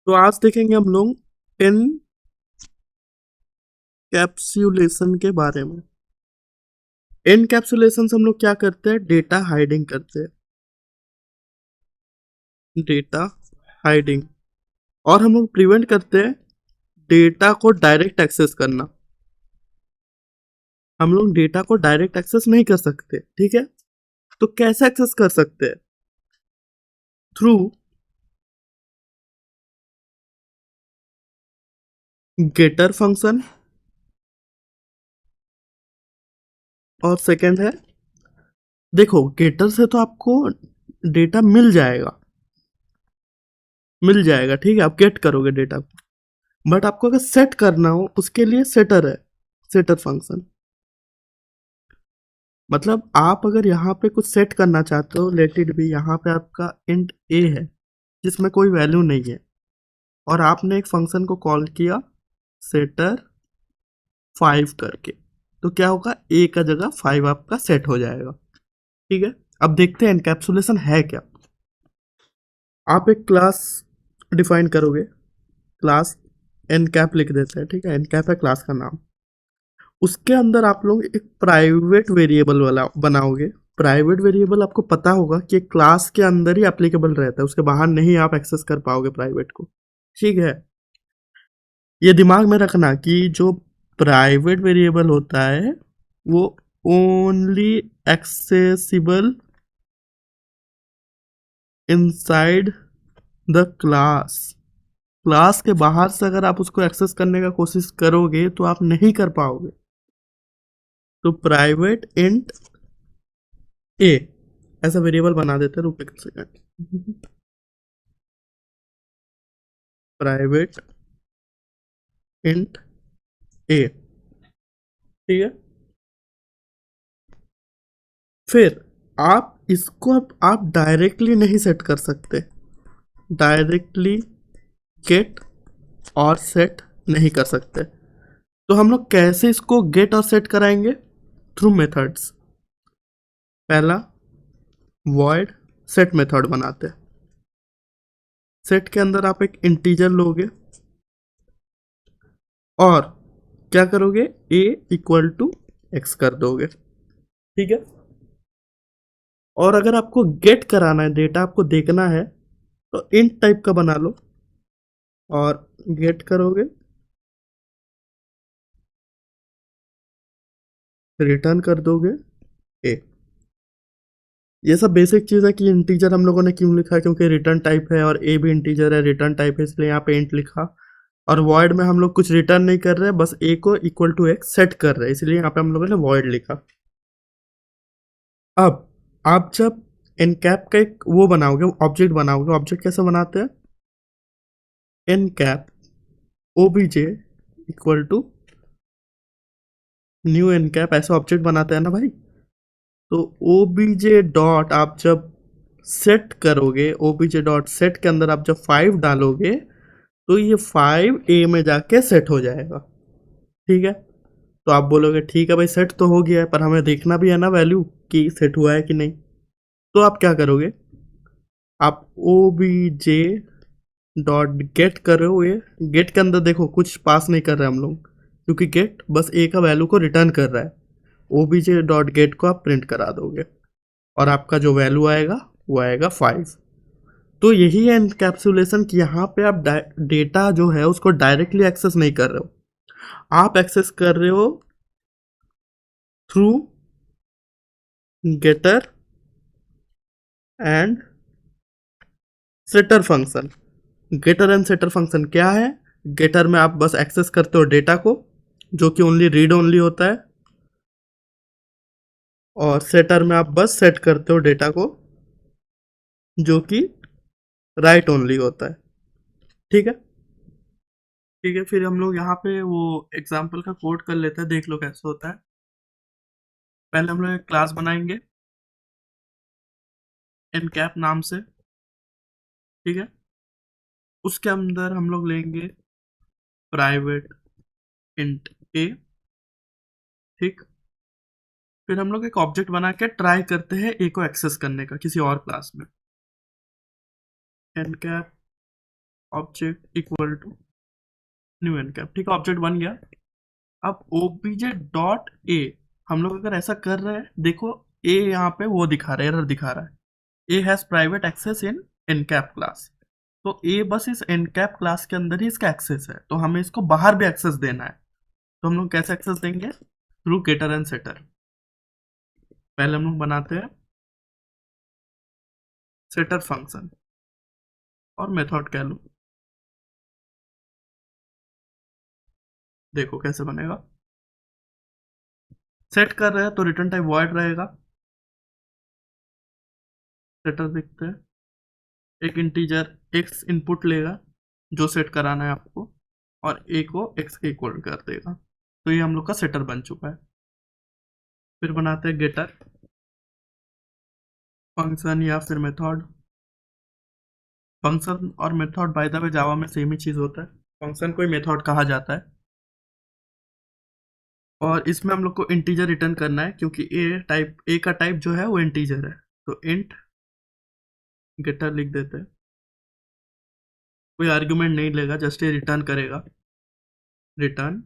तो आज देखेंगे हम लोग एनकैप्सुलेशन के बारे में। एनकैप्सुलेशन से हम लोग क्या करते हैं? डेटा हाइडिंग करते हैं, डेटा हाइडिंग। और हम लोग प्रिवेंट करते हैं डेटा को डायरेक्ट एक्सेस करना। हम लोग डेटा को डायरेक्ट एक्सेस नहीं कर सकते, ठीक है? तो कैसे एक्सेस कर सकते हैं? थ्रू गेटर फंक्शन, और सेकंड है, देखो गेटर से तो आपको डेटा मिल जाएगा, ठीक है? आप गेट करोगे डेटा को। बट आपको अगर सेट करना हो उसके लिए सेटर है, सेटर फंक्शन। मतलब आप अगर यहाँ पे कुछ सेट करना चाहते हो, लेट इट बी, यहाँ पे आपका इंट ए है जिसमें कोई वैल्यू नहीं है, और आपने एक फंक्शन को कॉल किया सेटर 5 करके, तो क्या होगा? ए का जगह 5 आपका सेट हो जाएगा, ठीक है? अब देखते हैं एनकैप्सुलेशन है क्या। आप एक क्लास डिफाइन करोगे, क्लास एनकैप लिख देते हैं, ठीक है? एनकैप है क्लास का नाम। उसके अंदर आप लोग एक प्राइवेट वेरिएबल वाला बनाओगे। प्राइवेट वेरिएबल आपको पता होगा कि क्लास के अंदर ही एप्लीकेबल रहता है, उसके बाहर नहीं आप एक्सेस कर पाओगे प्राइवेट को, ठीक है? ये दिमाग में रखना कि जो प्राइवेट वेरिएबल होता है वो only accessible inside the class. Class के बाहर से अगर आप उसको एक्सेस करने का कोशिश करोगे तो आप नहीं कर पाओगे। तो प्राइवेट इंट ए ऐसा वेरिएबल बना देते हैं, रुक एक सेकंड। प्राइवेट इंट ए, ठीक है? फिर आप इसको अब आप डायरेक्टली नहीं सेट कर सकते, डायरेक्टली गेट और सेट नहीं कर सकते। तो हम लोग कैसे इसको गेट और सेट कराएंगे? Through methods. पहला वॉइड सेट मेथड बनाते हैं। सेट के अंदर आप एक इंटीजर लोगे और क्या करोगे? a इक्वल टू एक्स कर दोगे, ठीक है? और अगर आपको गेट कराना है, डेटा आपको देखना है, तो इंट टाइप का बना लो और गेट करोगे, रिटर्न कर दोगे ए। ये सब बेसिक चीज़ है कि इंटीजर हम लोगों ने क्यों लिखा है, क्योंकि रिटर्न टाइप है और ए भी इंटीजर है, रिटर्न टाइप है, इसलिए यहाँ पे इंट लिखा। और वॉइड में हम लोग कुछ रिटर्न नहीं कर रहे हैं, बस ए को इक्वल टू एक्स सेट कर रहे हैं, इसलिए यहाँ पे हम लोगों ने वॉइड लिखा। अब आप जब एनकैप का एक वो बनाओगे, ऑब्जेक्ट बनाओगे, ऑब्जेक्ट कैसे बनाते हैं? Encap OBJ equal to new Encap, ऐसे ऑब्जेक्ट बनाते हैं ना भाई। तो ओबीजे डॉट आप जब सेट करोगे, ओबीजे डॉट सेट के अंदर आप जब 5 डालोगे तो ये 5 ए में जाके सेट हो जाएगा, ठीक है? तो आप बोलोगे ठीक है भाई, सेट तो हो गया है, पर हमें देखना भी है ना वैल्यू कि सेट हुआ है कि नहीं। तो आप क्या करोगे? आप O B J dot get करोगे। गेट के अंदर देखो कुछ पास नहीं कर रहे हम लोग, क्योंकि गेट बस ए का वैल्यू को रिटर्न कर रहा है। O B J dot get को आप प्रिंट करा दोगे और आपका जो वैल्यू आएगा वो आएगा 5। तो यही है एनकैप्सुलेशन कि यहाँ पे आप डेटा जो है उसको डायरेक्टली एक्सेस नहीं कर रहे हो, आप एक्सेस कर रहे हो through getter and setter function. Getter and setter function क्या है? गेटर में आप बस एक्सेस करते हो डेटा को, जो कि ओनली रीड ओनली होता है, और सेटर में आप बस सेट करते हो डेटा को, जो कि राइट ओनली होता है, ठीक है? ठीक है, फिर हम लोग यहाँ पे वो एग्जाम्पल का कोड कर लेते हैं, देख लो कैसे होता है। पहले हम लोग एक क्लास बनाएंगे एनकैप नाम से, ठीक है? उसके अंदर हम लोग लेंगे प्राइवेट इंट ए, ठीक? फिर हम लोग एक ऑब्जेक्ट बना के ट्राई करते हैं ए को एक्सेस करने का किसी और क्लास में। Encap object equal to new Encap, ठीक है, ऑब्जेक्ट बन गया। अब ओबीजे डॉट ए, हम लोग अगर ऐसा कर रहे हैं, देखो ए यहाँ पे वो दिखा रहा है, एरर दिखा रहा है, A has private access in Encap class. तो ए बस इस एनकैप क्लास के अंदर ही इसका एक्सेस है, तो हमें इसको बाहर भी एक्सेस देना है। तो हम लोग कैसे एक्सेस देंगे? Through getter and setter. पहले हम लोग बनाते हैं सेटर फंक्शन और मेथड कह लो, देखो कैसे बनेगा। सेट कर रहे हैं तो रिटर्न टाइप वॉइड रहेगा। सेटर देखते हैं, एक इंटीजर एक्स इनपुट लेगा जो सेट कराना है आपको, और ए को एक्स के इक्वल कर देगा। तो ये हम लोग का सेटर बन चुका है। फिर बनाते हैं गेटर फंक्शन या फिर मेथड। फंक्शन और मेथड बाय द वे जावा में सेम ही चीज होता है, फंक्शन को ही मेथड कहा जाता है। और इसमें हम लोग को इंटीजर रिटर्न करना है, क्योंकि ए का टाइप जो है वो इंटीजर है। तो इंट गेटर लिख देते हैं, कोई आर्ग्यूमेंट नहीं लेगा, जस्ट ये रिटर्न करेगा, रिटर्न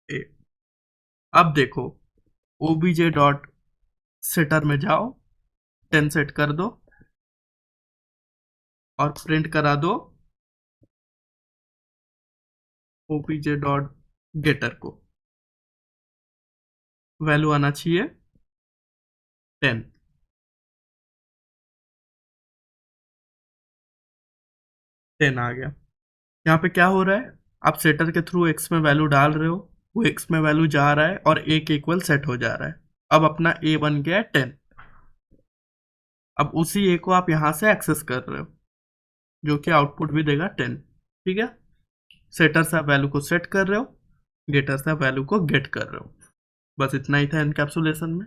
ए। अब देखो ओबीजे डॉट सेटर में जाओ, 10 सेट कर दो और प्रिंट करा दो ओबीजे डॉट गेटर को, वैल्यू आना चाहिए 10। 10 आ गया। यहाँ पे क्या हो रहा है, आप सेटर के थ्रू एक्स में वैल्यू डाल रहे हो, वो एक्स में वैल्यू जा रहा है और ए के इक्वल सेट हो जा रहा है। अब अपना ए बन गया है 10। अब उसी ए को आप यहाँ से एक्सेस कर रहे हो, जो कि आउटपुट भी देगा 10, ठीक है। सेटर से आप वैल्यू को सेट कर रहे हो, गेटर से आप वैल्यू को गेट कर रहे हो। बस इतना ही था एनकैप्सुलेशन में।